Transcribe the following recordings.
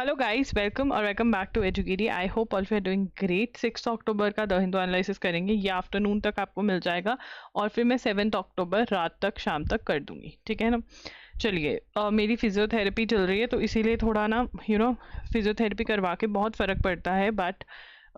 Hello guys, welcome और welcome back to Educaty. I hope all you are doing great. 6 अक्टूबर का the Hindu analysis करेंगे, ये afternoon तक आपको मिल जाएगा और फिर मैं 7 अक्टूबर रात तक शाम तक कर दूंगी, ठीक है ना। चलिए, मेरी फिजियोथेरेपी चल रही है तो इसीलिए थोड़ा ना फिजियोथेरेपी करवा के बहुत फ़र्क पड़ता है, बट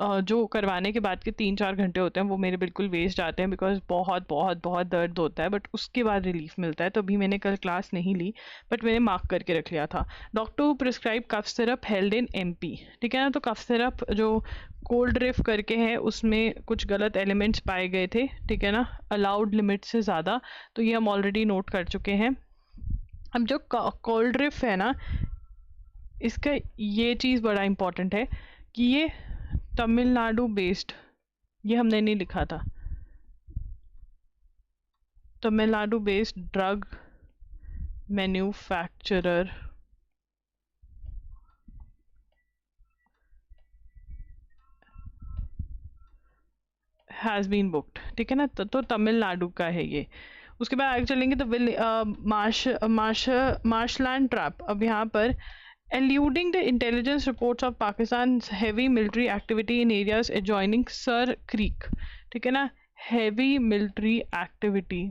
जो करवाने के बाद के 3-4 घंटे होते हैं वो मेरे बिल्कुल वेस्ट जाते हैं, बिकॉज बहुत बहुत बहुत दर्द होता है, बट उसके बाद रिलीफ मिलता है। तो अभी मैंने कल क्लास नहीं ली, बट मैंने मार्क करके रख लिया था। Doctor prescribe cough syrup held in MP, ठीक है ना। तो कफ सिरप जो कोल्ड ड्रिफ करके है उसमें कुछ गलत एलिमेंट्स पाए गए थे, ठीक है ना, अलाउड लिमिट से ज़्यादा। तो ये हम ऑलरेडी नोट कर चुके हैं। अब जो कोल्ड ड्रिफ है ना, इसका ये चीज़ बड़ा इम्पॉर्टेंट है कि ये तमिलनाडु बेस्ड, ये हमने नहीं लिखा था, Tamil Nadu based drug manufacturer has been booked, ठीक है ना। तो तमिलनाडु का है ये। उसके बाद आगे चलेंगे तो मार्शलैंड ट्रैप। अब यहाँ पर eluding the intelligence reports of Pakistan's heavy military activity in areas adjoining Sir Creek, ठीक है ना। heavy military activity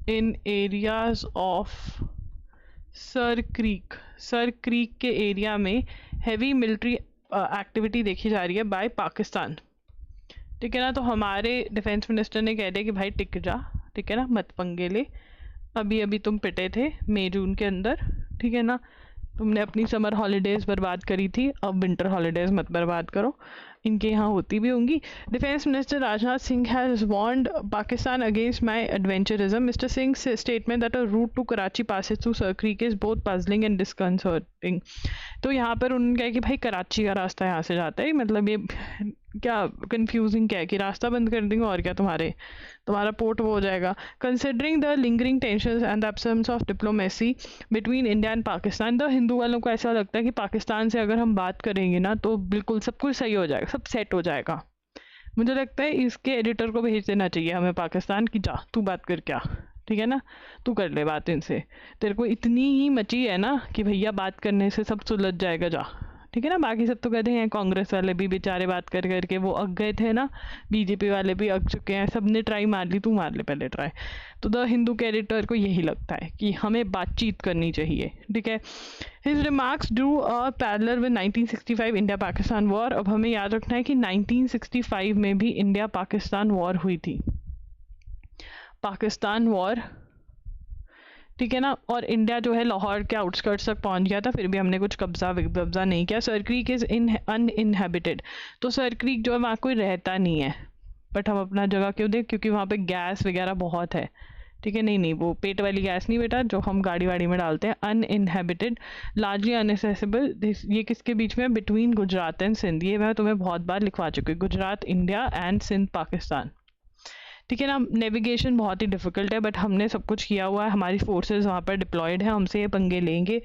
in areas of sir creek के एरिया में हैवी मिलिट्री एक्टिविटी देखी जा रही है बाय पाकिस्तान, ठीक है ना। तो हमारे डिफेंस मिनिस्टर ने कह दिया कि भाई टिक जा, ठीक है ना, मत पंगे ले। अभी अभी तुम पिटे थे मई जून के अंदर, ठीक है ना। तुमने अपनी समर हॉलीडेज़ बर्बाद करी थी, अब विंटर हॉलीडेज़ मत बर्बाद करो, इनके यहाँ होती भी होंगी। Defence minister Rajnath Singh has warned Pakistan against misadventurism. Mister Singh statement that a route to Karachi passes through Sir Creek is both puzzling and disconcerting. तो यहाँ पर उन्होंने कहा कि भाई कराची का रास्ता यहाँ से जाता है, मतलब ये क्या कंफ्यूजिंग क्या है कि रास्ता बंद कर देंगे और क्या, तुम्हारा पोर्ट वो हो जाएगा। Considering the lingering tensions and the absence of diplomacy between India and Pakistan, the Hindu वालों को ऐसा लगता है कि पाकिस्तान से अगर हम बात करेंगे ना तो बिल्कुल सब कुछ सही हो जाएगा, सब सेट हो जाएगा। मुझे लगता है इसके एडिटर को भेज देना चाहिए हमें पाकिस्तान की, जा तू बात कर क्या, ठीक है ना, तू कर ले बात इनसे, तेरे को इतनी ही मची है ना कि भैया बात करने से सब सुलझ जाएगा, जा, ठीक है ना। बाकी सब तो कहते हैं, कांग्रेस वाले भी बेचारे बात कर करके वो अग गए थे ना, बीजेपी वाले भी अग चुके हैं, सब ने ट्राई मार ली, तू मार ले पहले ट्राई। तो द हिंदू के एडिटर को यही लगता है कि हमें बातचीत करनी चाहिए, ठीक है। His remarks drew a parallel with 1965 India Pakistan war. अब हमें याद रखना है कि 1965 में भी इंडिया पाकिस्तान वॉर हुई थी, पाकिस्तान वॉर, ठीक है ना। और इंडिया जो है लाहौर के आउटस्कर्ट्स तक पहुंच गया था, फिर भी हमने कुछ कब्जा नहीं किया। सर क्रीक इज़ अनइनहेबिटेड, तो सर क्रीक जो है वहाँ कोई रहता नहीं है, बट हम अपना जगह क्यों दें, क्योंकि वहाँ पे गैस वगैरह बहुत है, ठीक है। नहीं वो पेट वाली गैस नहीं बेटा, जो हम गाड़ी वाड़ी में डालते हैं। अनइनहेबिटेड, लार्जली अनएसेसिबल, ये किसके बीच में, बिटवीन गुजरात एंड सिंध। ये मैं तुम्हें बहुत बार लिखवा चुकी हूँ, गुजरात इंडिया एंड सिंध पाकिस्तान, ठीक है ना। नेविगेशन बहुत ही डिफिकल्ट है, बट हमने सब कुछ किया हुआ है, हमारी फोर्सेस वहाँ पर डिप्लॉयड है, हमसे ये पंगे लेंगे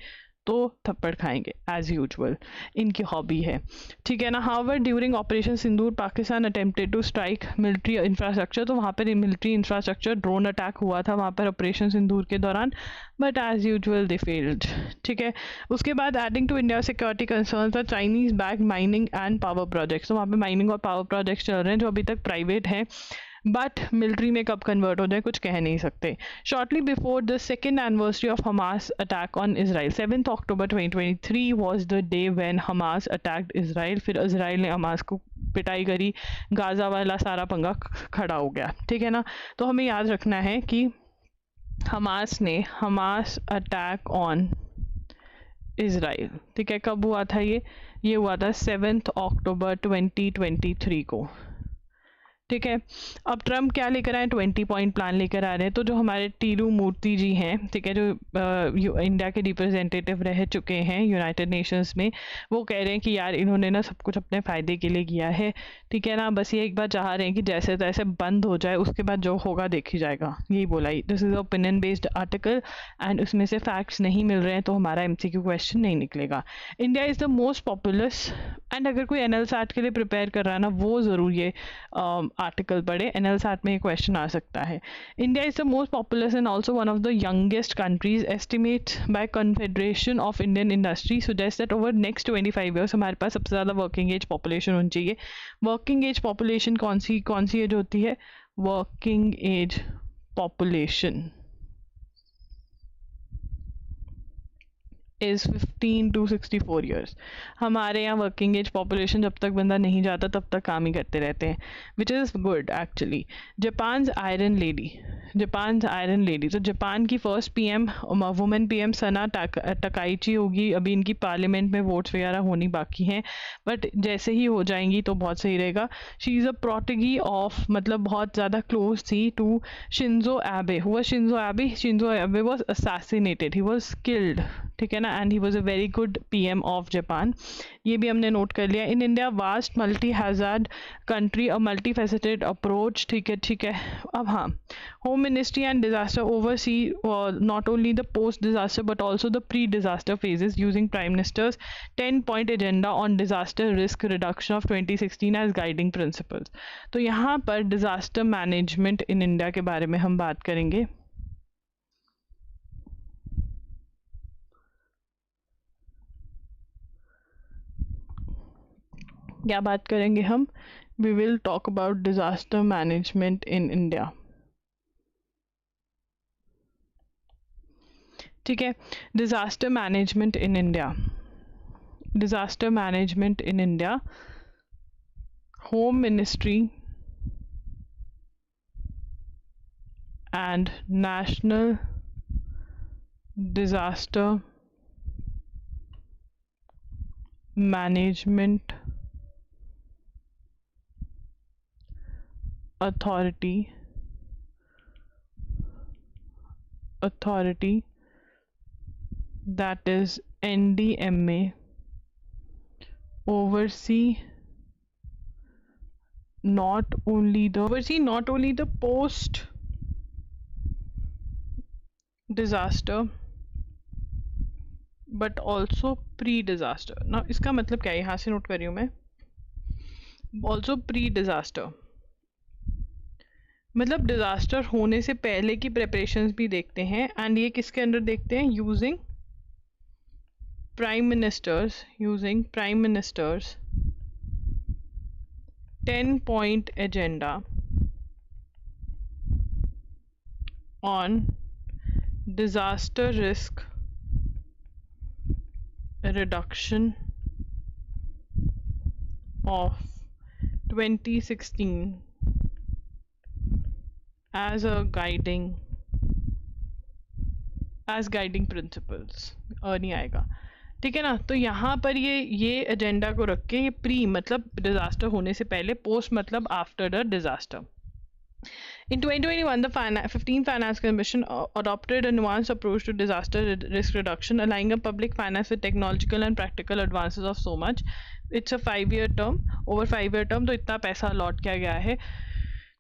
तो थप्पड़ खाएंगे एज यूजुअल, इनकी हॉबी है, ठीक है ना। However during operation Sindoor Pakistan attempted to strike military infrastructure, तो वहाँ पर मिलिट्री इंफ्रास्ट्रक्चर ड्रोन अटैक हुआ था वहाँ पर ऑपरेशन सिंदूर के दौरान, but as usual they failed, ठीक है। उसके बाद adding to India security concern था Chinese back mining and power projects. तो वहाँ पे माइनिंग और पावर प्रोजेक्ट्स चल रहे हैं जो अभी तक प्राइवेट हैं, बट मिलिट्री में कब कन्वर्ट हो जाए कुछ कह नहीं सकते। Shortly before the second anniversary of Hamas attack on Israel, 7 October 2023 was the day when Hamas attacked Israel. फिर इसराइल ने हमास को पिटाई करी, गाजा वाला सारा पंगा खड़ा हो गया, ठीक है ना। तो हमें याद रखना है कि हमास अटैक ऑन इसराइल, ठीक है, कब हुआ था ये हुआ था 7 अक्टूबर 2023 को, ठीक है। अब ट्रम्प क्या लेकर आए, 20 पॉइंट प्लान लेकर आ रहे हैं। तो जो हमारे टीरू मूर्ति जी हैं, ठीक है, जो इंडिया के रिप्रेजेंटेटिव रह चुके हैं यूनाइटेड नेशंस में, वो कह रहे हैं कि यार इन्होंने ना सब कुछ अपने फ़ायदे के लिए किया है, ठीक है ना। बस ये एक बार चाह रहे हैं कि जैसे तैसे बंद हो जाए, उसके बाद जो होगा देखी जाएगा, यही बोला ही। This is opinion based article and उसमें से फैक्ट्स नहीं मिल रहे हैं, तो हमारा MCQ क्वेश्चन नहीं निकलेगा। India is the most populous, and अगर कोई NL SAT के लिए प्रिपेयर कर रहा है ना, वो ज़रूर ये आर्टिकल पढ़े, NLSAT में ये क्वेश्चन आ सकता है। India is the most populous and also one of the youngest countries. Estimate by confederation of Indian industry suggest that over next 25 years हमारे पास सबसे ज़्यादा वर्किंग एज पॉपुलेशन होनी चाहिए। वर्किंग एज पॉपुलेशन कौन सी एज होती है? Working age population is 15 to 64 years. हमारे यहाँ वर्किंग एज पॉपुलेशन जब तक बंदा नहीं जाता तब तक काम ही करते रहते हैं, which is good actually. Japan iron lady, तो जापान की फर्स्ट PM वुमेन PM सना टकाइची होगी। अभी इनकी पार्लियामेंट में वोट्स वगैरह होनी बाकी हैं, बट जैसे ही हो जाएंगी तो बहुत सही रहेगा। शी इज़ अ प्रोटेगी ऑफ, मतलब बहुत ज़्यादा क्लोज थी टू शिंजो एबे। हुआ Shinzo Abe was assassinated, he was killed, ठीक है ना, and he was a very good PM of Japan. ये भी हमने नोट कर लिया। In India vast multi hazard country, a multi faceted approach, ठीक है। अब हाँ, home ministry and disaster oversee not only the post disaster but also the pre disaster phases using prime minister's 10-point agenda on disaster risk reduction of 2016 as guiding principles. तो यहाँ पर disaster management in India के बारे में हम बात करेंगे। क्या बात करेंगे हम? We will talk about disaster management in India, ठीक है। Disaster management in India, home ministry and national disaster management authority that is NDMA oversee not only the post disaster but also pre disaster। ना इसका मतलब क्या है, यहाँ से note कर रही हूँ मैं, also pre disaster मतलब डिज़ास्टर होने से पहले की प्रिपरेशंस भी देखते हैं। एंड ये किसके अंडर देखते हैं? Using prime minister's 10-point agenda on disaster risk reduction of 2016 as guiding principles। नहीं आएगा, ठीक है ना। तो यहाँ पर ये एजेंडा को रख के, ये प्री मतलब डिजास्टर होने से पहले, पोस्ट मतलब after the disaster. In 2021, the 15th Finance Commission adopted a nuanced approach to disaster risk reduction, aligning up public finance with technological and practical advances of so much. It's a 5-year term, over 5-year term, तो इतना पैसा allot किया गया है।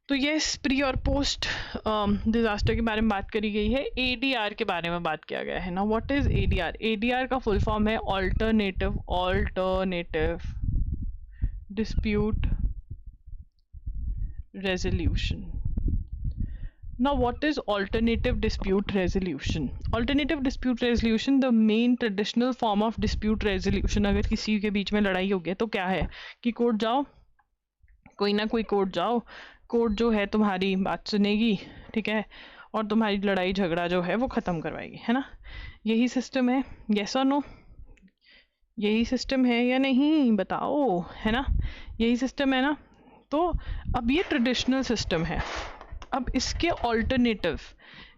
तो ये pre और post disaster के बारे में बात करी गई है। ADR के बारे में बात किया गया है ना। What is ADR? ADR का फुल फॉर्म है alternative dispute resolution. Now, what is alternative dispute resolution? Alternative dispute resolution, the main traditional form of dispute resolution। अगर किसी के बीच में लड़ाई हो गया तो क्या है कि कोर्ट जाओ, कोई ना कोई कोर्ट जाओ, कोर्ट जो है तुम्हारी बात सुनेगी, ठीक है, और तुम्हारी लड़ाई झगड़ा जो है वो ख़त्म करवाएगी, है ना। यही सिस्टम है, यस और नो? यही सिस्टम है या नहीं बताओ, है ना। यही सिस्टम है ना। तो अब ये ट्रेडिशनल सिस्टम है। अब इसके ऑल्टरनेटिव,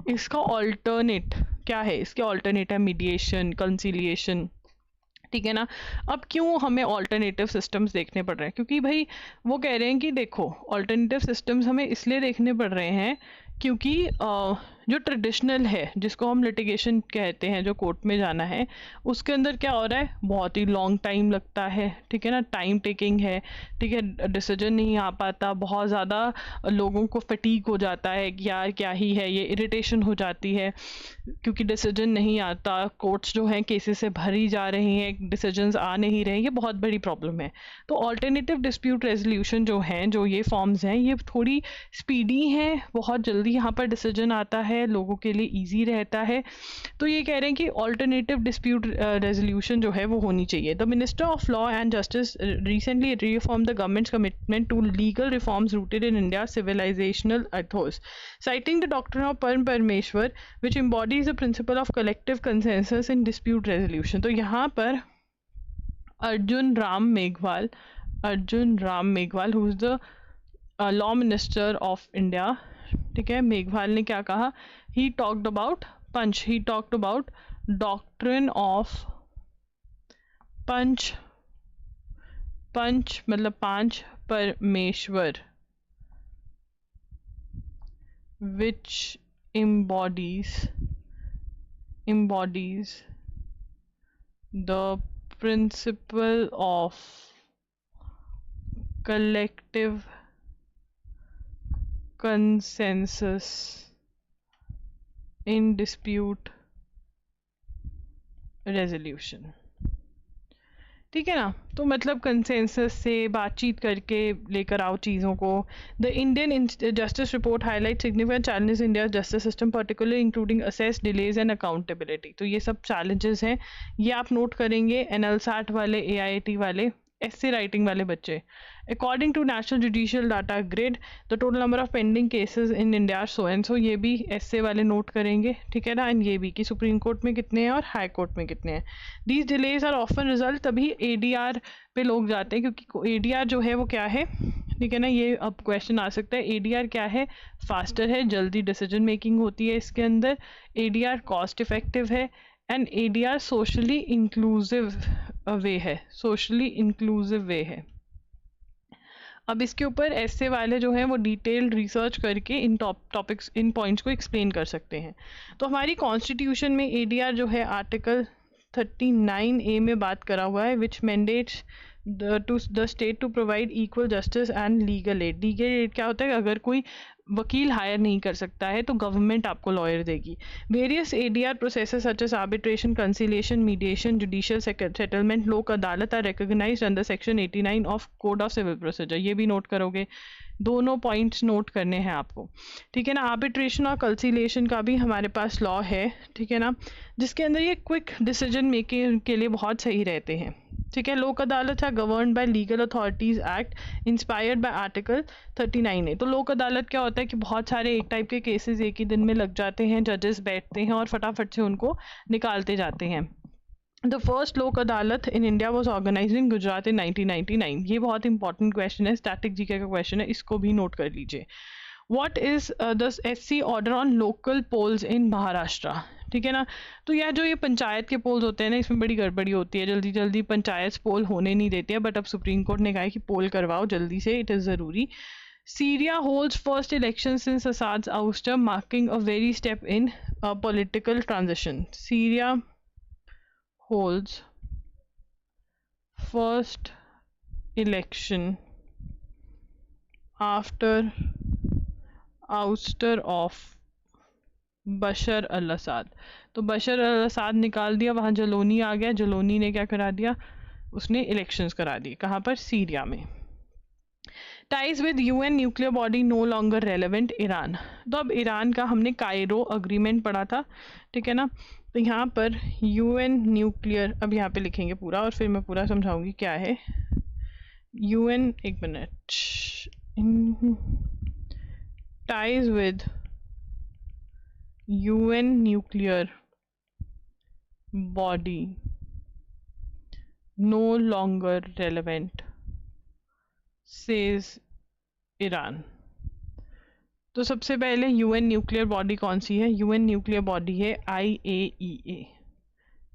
इसका ऑल्टरनेट क्या है? इसके ऑल्टरनेट है मीडिएशन, कंसिलिएशन, ठीक है ना। अब क्यों हमें ऑल्टरनेटिव सिस्टम्स देखने पड़ रहे हैं? क्योंकि भाई वो कह रहे हैं कि देखो ऑल्टरनेटिव सिस्टम्स हमें इसलिए देखने पड़ रहे हैं क्योंकि जो ट्रेडिशनल है, जिसको हम लिटिगेशन कहते हैं, जो कोर्ट में जाना है, उसके अंदर क्या हो रहा है, बहुत ही लॉन्ग टाइम लगता है, ठीक है ना, टाइम टेकिंग है, ठीक है, डिसीजन नहीं आ पाता, बहुत ज़्यादा लोगों को फटीग हो जाता है कि यार क्या ही है ये, इरिटेशन हो जाती है क्योंकि डिसीजन नहीं आता, कोर्ट्स जो हैं केसेस से भरी जा रही हैं, डिसीजंस आ नहीं रहे, ये बहुत बड़ी प्रॉब्लम है। तो ऑल्टरनेटिव डिस्प्यूट रेजोल्यूशन जो हैं, जो ये फॉर्म्स हैं, ये थोड़ी स्पीडी हैं, बहुत जल्दी यहाँ पर डिसीजन आता है, लोगों के लिए ईजी रहता है। तो ये कह रहे हैं कि ऑल्टरनेटिव डिस्प्यूट रेजोल्यूशन जो है वो होनी चाहिए। The minister of law and justice recently reaffirm the government's commitment to legal reforms rooted in India civilisational ethos, citing the doctrine of Parameshwar, which embodies the principle of collective consensus in dispute resolution. तो यहाँ पर Arjun Ram Meghwal who is the law minister of India, ठीक है, मेघवाल ने क्या कहा, he talked about doctrine of panch मतलब पांच परमेश्वर, which embodies the principle of collective consensus in dispute resolution, ठीक है ना। तो मतलब कंसेंसस से बातचीत करके लेकर आओ चीज़ों को। The Indian justice report highlight significant challenges India justice system particularly including assess delays and accountability. तो ये सब चैलेंजेस हैं, ये आप नोट करेंगे, NL-SAT वाले, AIT वाले, essay राइटिंग वाले बच्चे। According to national judicial data grid the total number of pending cases in India so and so, ये भी essay वाले नोट करेंगे, ठीक है ना। एंड ये भी कि सुप्रीम कोर्ट में कितने हैं और हाई कोर्ट में कितने हैं। These delays are often result, तभी ADR पे लोग जाते हैं, क्योंकि ADR जो है वो क्या है, ठीक है ना, ये अब क्वेश्चन आ सकता है। ADR क्या है, फास्टर है, जल्दी डिसीजन मेकिंग होती है इसके अंदर, ADR कॉस्ट इफेक्टिव है, एंड ADR सोशली इंक्लूसिव वे है। अब इसके ऊपर ऐसे वाले जो हैं वो डिटेल्ड रिसर्च करके इन टॉपिक्स, इन पॉइंट्स को एक्सप्लेन कर सकते हैं। तो हमारी कॉन्स्टिट्यूशन में ADR जो है आर्टिकल 39A में बात करा हुआ है, which mandates to the state to provide equal justice and legal aid. Legal aid क्या होता है, अगर कोई वकील हायर नहीं कर सकता है तो गवर्नमेंट आपको लॉयर देगी। Various ADR processes such as arbitration, conciliation, mediation, judicial settlement, Lok Adalat are recognised under section 89 of code of civil procedure. ये भी नोट करोगे, दोनों पॉइंट्स नोट करने हैं आपको, ठीक है ना। आर्बिट्रेशन और कंसिलिएशन का भी हमारे पास लॉ है, ठीक है ना, जिसके अंदर ये क्विक डिसीजन मेकिंग के लिए बहुत सही रहते हैं, ठीक है। लोक अदालत है governed bye legal authorities act inspired by article 39A। तो लोक अदालत क्या होता है कि बहुत सारे एक टाइप के केसेस एक ही दिन में लग जाते हैं, जजेस बैठते हैं और फटाफट से उनको निकालते जाते हैं। द फर्स्ट लोक अदालत इन इंडिया वॉज ऑर्गेनाइज इन गुजरात इन 1999। ये बहुत इंपॉर्टेंट क्वेश्चन है, स्टैटिक जीके का क्वेश्चन है, इसको भी नोट कर लीजिए। What is the SC order on local polls in Maharashtra, ठीक है ना। तो यार जो ये पंचायत के पोल्स होते हैं ना, इसमें बड़ी गड़बड़ी होती है, जल्दी जल्दी पंचायत पोल होने नहीं देती है, बट अब सुप्रीम कोर्ट ने कहा है कि पोल करवाओ जल्दी से, इट इज़ ज़रूरी। Syria holds first election since Assad's ouster, marking a very step in political transition. Syria holds first election after ouster of Bashar al Assad. तो बशर अल असद निकाल दिया, वहाँ जलोनी आ गया, जलोनी ने क्या करा दिया, उसने इलेक्शंस करा दिए। कहाँ पर, सीरिया में। Ties with UN nuclear body no longer relevant, Iran. तो अब ईरान का हमने कायरो अग्रीमेंट पढ़ा था, ठीक है ना। तो यहाँ पर UN न्यूक्लियर, अब यहाँ पे लिखेंगे पूरा और फिर मैं पूरा समझाऊंगी क्या है UN। एक minute. ties with UN nuclear body no longer relevant, says Iran. तो सबसे पहले UN न्यूक्लियर बॉडी कौन सी है, UN न्यूक्लियर बॉडी है IAEA,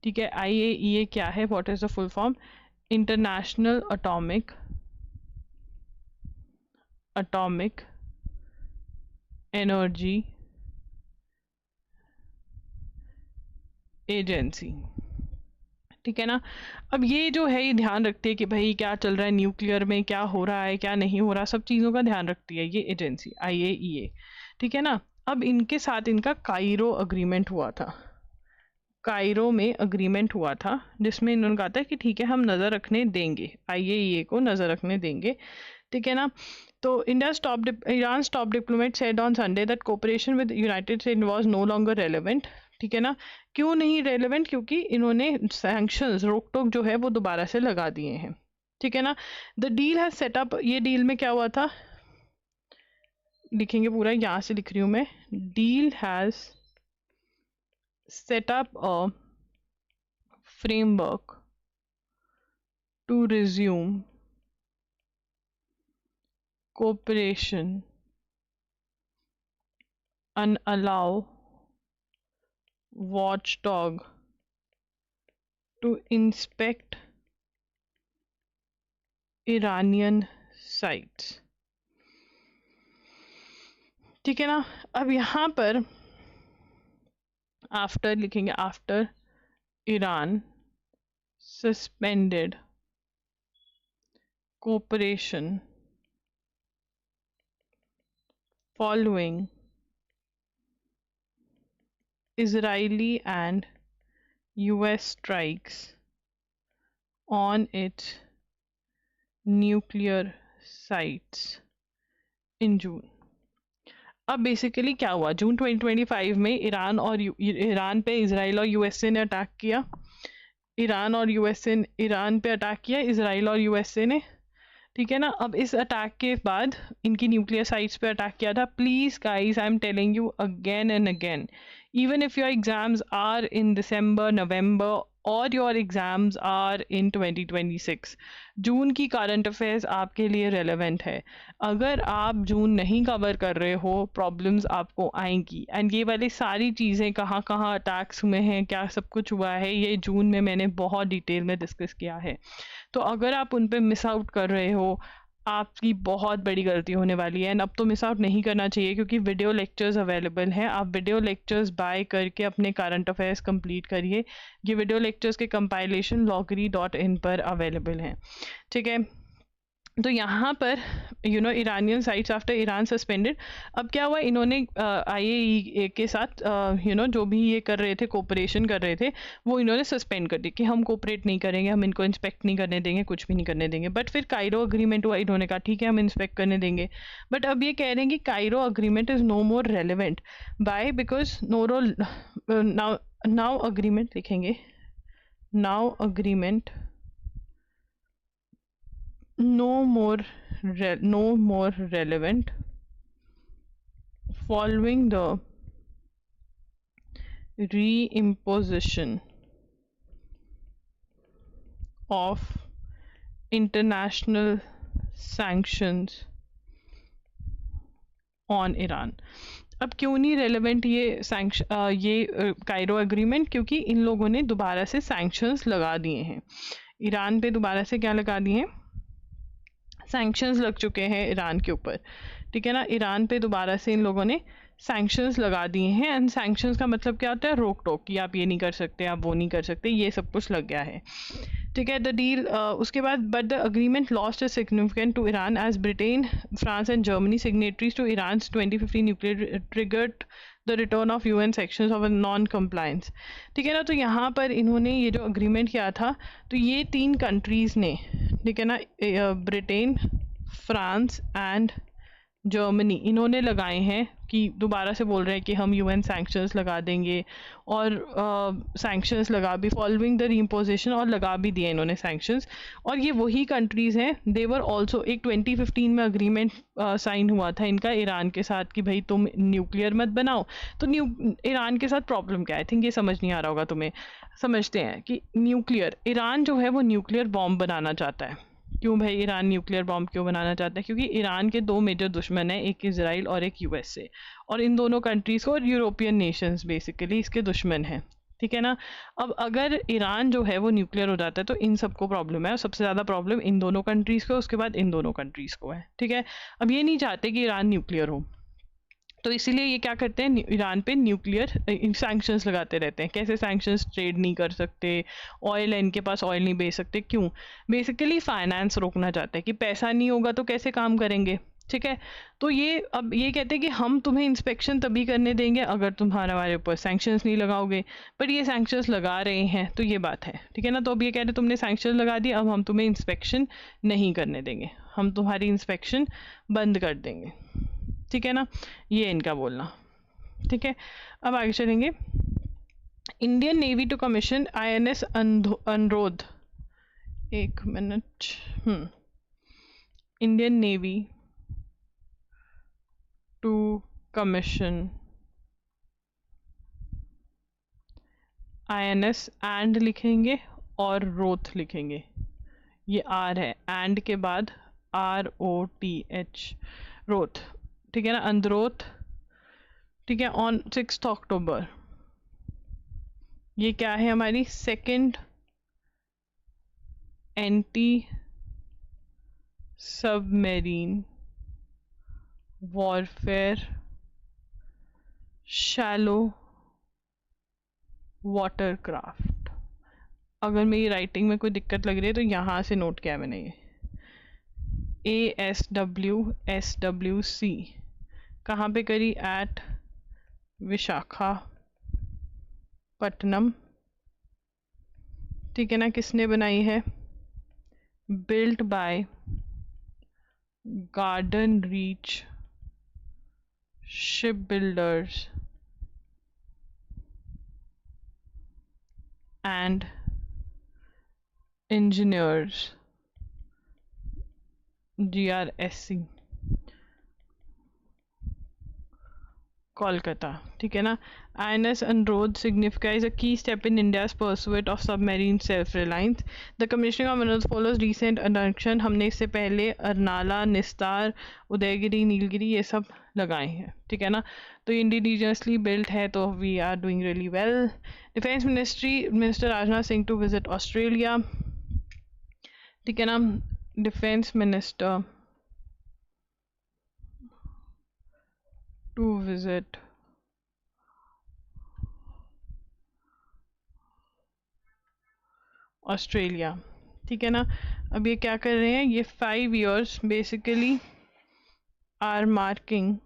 ठीक है। IAEA क्या है, what is the full form, international atomic energy agency, ठीक है ना। अब ये जो है ये ध्यान रखती है कि भाई क्या चल रहा है न्यूक्लियर में, क्या हो रहा है क्या नहीं हो रहा, सब चीज़ों का ध्यान रखती है ये एजेंसी IAEA, ठीक है ना। अब इनके साथ इनका कायरो अग्रीमेंट हुआ था, कायरो में अग्रीमेंट हुआ था जिसमें इन्होंने कहा था कि ठीक है हम नज़र रखने देंगे, IAEA को नज़र रखने देंगे, ठीक है ना। तो Iran top diplomat said on Sunday that cooperation with United States was no longer relevant, ठीक है ना। क्यों नहीं रेलेवेंट? क्योंकि इन्होंने सैंक्शंस, रोक टोक जो है वो दोबारा से लगा दिए हैं, ठीक है ना। The deal has set up, ये डील में क्या हुआ था लिखेंगे पूरा, यहाँ से लिख रही हूँ मैं, deal has set up a framework to resume cooperation and allow watchdog to inspect Iranian sites, ठीक है ना। अब यहाँ पर आफ्टर लिखेंगे, after Iran suspended cooperation following Israeli and US strikes on its nuclear sites in June। अब basically क्या हुआ, जून 2025 में ईरान पे इसराइल और यूएसए ने अटैक किया, ईरान पे अटैक किया इसराइल और यूएसए ने, ठीक है ना। अब इस अटैक के बाद इनकी न्यूक्लियर साइट्स पे अटैक किया था। Please guys, I am telling you again and again, even if your exams are in December, November और योर एग्जाम्स आर इन 2026, जून की करंट अफेयर्स आपके लिए रेलेवेंट है। अगर आप जून नहीं कवर कर रहे हो, प्रॉब्लम्स आपको आएंगी। एंड ये वाली सारी चीज़ें, कहाँ कहाँ अटैक्स हुए हैं, क्या सब कुछ हुआ है, ये जून में मैंने बहुत डिटेल में डिस्कस किया है। तो अगर आप उन पे मिस आउट कर रहे हो, आपकी बहुत बड़ी गलती होने वाली है। एंड अब तो मिस आउट नहीं करना चाहिए क्योंकि वीडियो लेक्चर्स अवेलेबल हैं। आप वीडियो लेक्चर्स बाय करके अपने करंट अफेयर्स कंप्लीट करिए। ये वीडियो लेक्चर्स के कंपाइलेशन logri.in पर अवेलेबल हैं, ठीक है। तो यहाँ पर Iranian sites after Iran suspended, अब क्या हुआ, इन्होंने IAEA के साथ जो भी ये कर रहे थे, कोऑपरेशन कर रहे थे, वो इन्होंने सस्पेंड कर दी कि हम कोऑपरेट नहीं करेंगे, हम इनको इंस्पेक्ट नहीं करने देंगे, कुछ भी नहीं करने देंगे। बट फिर कायरो अग्रीमेंट हुआ, इन्होंने कहा ठीक है हम इंस्पेक्ट करने देंगे। बट अब ये कह रहे हैं कि Cairo agreement is no more relevant, by because now agreement लिखेंगे, now agreement no more relevant following the reimposition of international sanctions on Iran। अब क्यों नहीं रेलेवेंट ये कायरो एग्रीमेंट? क्योंकि इन लोगों ने दोबारा से सैंक्शंस लगा दिए हैं ईरान पे, दोबारा से क्या लगा दिए हैं, सैंक्शंस लग चुके हैं ईरान के ऊपर, ठीक है ना। ईरान पे दोबारा से इन लोगों ने सैंक्शंस लगा दिए हैं। एंड सैंक्शंस का मतलब क्या होता है, रोक टोक, कि आप ये नहीं कर सकते, आप वो नहीं कर सकते, ये सब कुछ लग गया है, ठीक है। द डील उसके बाद, but the agreement lost is significant to Iran as Britain, France and Germany signatories to Iran's 2015 nuclear triggered the return of UN sanctions of non compliance, ठीक है ना। तो यहाँ पर इन्होंने ये जो अग्रीमेंट किया था, तो ये 3 कंट्रीज़ ने, ठीक है ना, ब्रिटेन, फ्रांस एंड जर्मनी, इन्होंने लगाए हैं कि दोबारा से बोल रहे हैं कि हम UN सैंक्शंस लगा देंगे, और सैंक्शंस लगा भी, फॉलोइंग द रीइम्पोजिशन, और लगा भी दिए इन्होंने सैंक्शंस। और ये वही कंट्रीज़ हैं, दे वर ऑल्सो, एक 2015 में अग्रीमेंट साइन हुआ था इनका ईरान के साथ कि भाई तुम न्यूक्लियर मत बनाओ। तो ईरान के साथ प्रॉब्लम क्या है, आई थिंक ये समझ नहीं आ रहा होगा तुम्हें। समझते हैं कि न्यूक्लियर, ईरान जो है वो न्यूक्लियर बॉम्ब बनाना चाहता है। क्यों भाई ईरान न्यूक्लियर बॉम्ब क्यों बनाना चाहता है? क्योंकि ईरान के 2 मेजर दुश्मन हैं, एक इजराइल और एक USA, और इन दोनों कंट्रीज़ को, और यूरोपियन नेशंस बेसिकली इसके दुश्मन हैं, ठीक है ना। अब अगर ईरान जो है वो न्यूक्लियर हो जाता है तो इन सबको प्रॉब्लम है, और सबसे ज़्यादा प्रॉब्लम इन दोनों कंट्रीज़ को, उसके बाद इन दोनों कंट्रीज़ को है, ठीक है। अब ये नहीं चाहते कि ईरान न्यूक्लियर हो, तो इसीलिए ये क्या करते हैं, ईरान पे न्यूक्लियर सैंक्शंस लगाते रहते हैं। कैसे सैंक्शंस? ट्रेड नहीं कर सकते, ऑयल है इनके पास, ऑयल नहीं बेच सकते। क्यों? बेसिकली फाइनेंस रोकना चाहते हैं कि पैसा नहीं होगा तो कैसे काम करेंगे। ठीक है, तो ये अब ये कहते हैं कि हम तुम्हें इंस्पेक्शन तभी करने देंगे अगर तुम्हारा हमारे ऊपर सैंक्शंस नहीं लगाओगे। पर ये सैंक्शंस लगा रहे हैं, तो ये बात है। ठीक है ना, तो अब ये कह रहे तुमने सैंक्शन लगा दिया, अब हम तुम्हें इंस्पेक्शन नहीं करने देंगे, हम तुम्हारी इंस्पेक्शन बंद कर देंगे। ठीक है ना, ये इनका बोलना। ठीक है, अब आगे चलेंगे। Indian navy to commission INS Androth, एक minute, Indian navy to commission INS and लिखेंगे और रोथ लिखेंगे, ये आर है, एंड के बाद ROTH, रोथ। ठीक है ना, अंदरोथ। ठीक है, ऑन 6 अक्टूबर। ये क्या है? हमारी second anti submarine warfare shallow watercraft. अगर मेरी राइटिंग में कोई दिक्कत लग रही है तो यहाँ से नोट किया मैंने, ये ASWSWC कहाँ पे करी? एट विशाखापट्टनम। ठीक है ना, किसने बनाई है? Built by garden reach ship builders and engineers, GRSC, Kolkata. ठीक है ना, INS अनुरोध signifies a key step in India's pursuit of submarine self-reliance. The commissioning of minerals follows recent annexation. हमने इससे पहले अरनाला, निस्तार, उदयगिरी, नीलगिरी ये सब लगाए हैं। ठीक है ना, तो इंडिजीनियसली बिल्ट है, तो we are doing really well. Defence ministry, minister Rajnath Singh to visit Australia. ठीक है ना, defence minister to visit Australia. ठीक है ना, अब ये क्या कर रहे हैं? ये 5 years basically are marking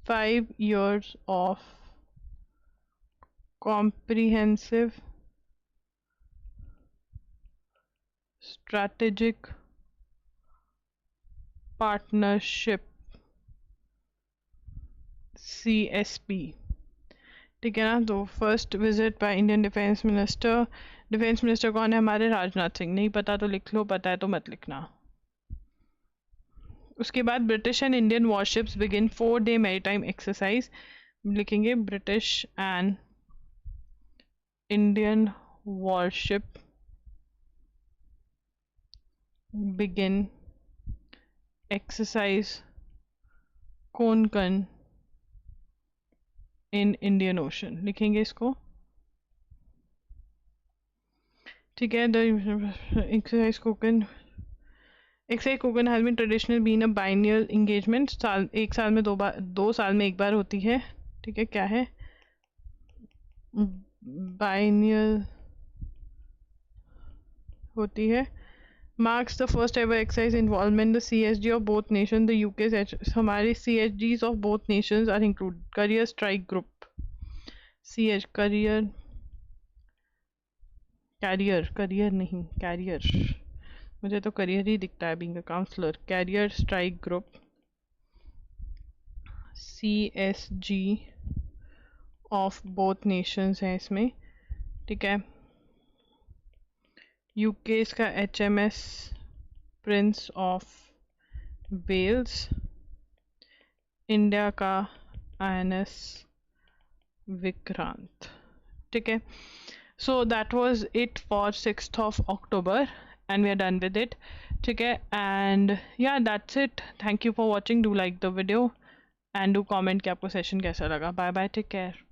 5 years of comprehensive strategic partnership, CSP। ठीक है ना, तो first visit by Indian defence minister. Defence minister कौन है हमारे? राजनाथ सिंह। नहीं पता तो लिख लो, पता है तो मत लिखना। उसके बाद British and Indian warships begin 4-day maritime exercise, लिखेंगे British and Indian warship begin exercise Konkan in Indian Ocean, लिखेंगे इसको। ठीक है, the exercise Konkan has been traditional been a biennial engagement, एक साल में 2 साल में एक बार होती है। ठीक है, क्या है? बाइनियल होती है। Marks the first ever exercise involvement the CSG of both nation, the UK हमारे CSGs of both nations are include career strike group, carrier नहीं कैरियर, मुझे तो करियर ही दिखता है being a counsellor. Carrier strike group, CSG of both nations है इसमें। ठीक है, UK का HMS prince of Wales, India का INS विक्रांत। ठीक है, so that was it for 6th of October and we are done with it. ठीक है, and yeah, that's it. Thank you for watching. Do like the video and do comment कि आपको session कैसा लगा. Bye bye, take care.